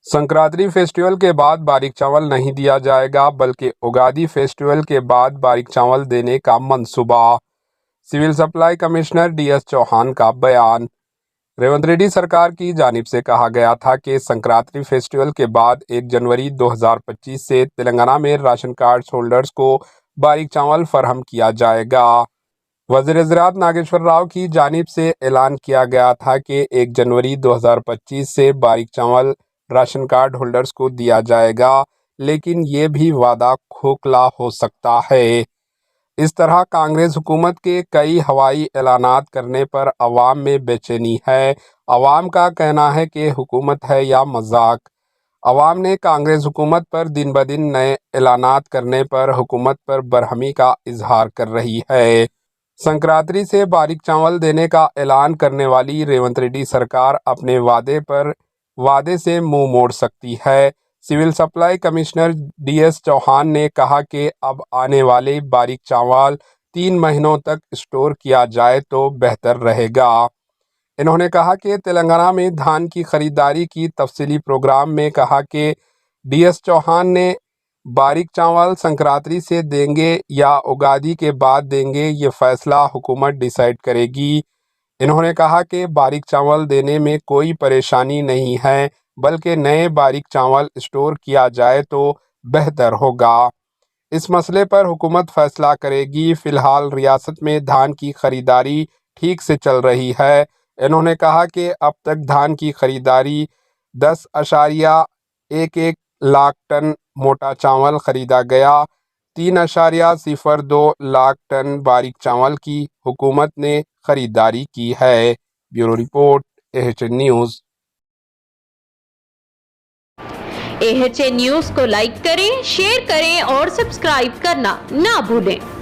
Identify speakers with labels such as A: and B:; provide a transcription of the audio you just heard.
A: Sankranti festival के बाद बारीक चावल नहीं दिया जाएगा, बल्कि उगादी फेस्टिवल के बाद बारीक चावल देने का मंसूबा। Civil supply commissioner DS Chauhan का बयान। रेवंत रेड्डी सरकार की जानिब से कहा गया था कि संक्रांति फेस्टिवल के बाद 1 जनवरी 2025 से तेलंगाना में राशन कार्ड होल्डर्स को बारीक चावल फराहम किया जाएगा। वज़ीर-ए-ज़राअत नागेश्वर राव की जानिब से ऐलान किया गया था कि 1 जनवरी 2025 से बारीक चावल राशन कार्ड होल्डर्स को दिया जाएगा, लेकिन ये भी वादा खोखला हो सकता है। इस तरह कांग्रेस हुकूमत के कई हवाई ऐलानात करने पर अवाम में बेचैनी है। अवाम का कहना है कि हुकूमत है या मजाक। अवाम ने कांग्रेस हुकूमत पर दिन ब दिन नए ऐलानात करने पर हुकूमत पर बरहमी का इजहार कर रही है। संक्रांति से बारीक चावल देने का ऐलान करने वाली रेवंत रेड्डी सरकार अपने वादे से मुंह मोड़ सकती है। Civil supply commissioner DS Chauhan ने कहा कि अब आने वाले बारीक चावल 3 महीनों तक स्टोर किया जाए तो बेहतर रहेगा। इन्होंने कहा कि तेलंगाना में धान की खरीदारी की तफसीली प्रोग्राम में कहा कि डीएस चौहान ने बारीक चावल संक्रांति से देंगे या उगादी के बाद देंगे, ये फैसला हुकूमत डिसाइड करेगी। इन्होंने कहा कि बारीक चावल देने में कोई परेशानी नहीं है, बल्कि नए बारीक चावल स्टोर किया जाए तो बेहतर होगा। इस मसले पर हुकूमत फैसला करेगी। फिलहाल रियासत में धान की खरीदारी ठीक से चल रही है। इन्होंने कहा कि अब तक धान की खरीदारी 10.11 लाख टन मोटा चावल खरीदा गया। 3.02 लाख टन बारीक चावल की हुकूमत ने खरीदारी की है। Bureau report, AHN news.
B: AHN news को लाइक करें, शेयर करें और सब्सक्राइब करना ना भूलें।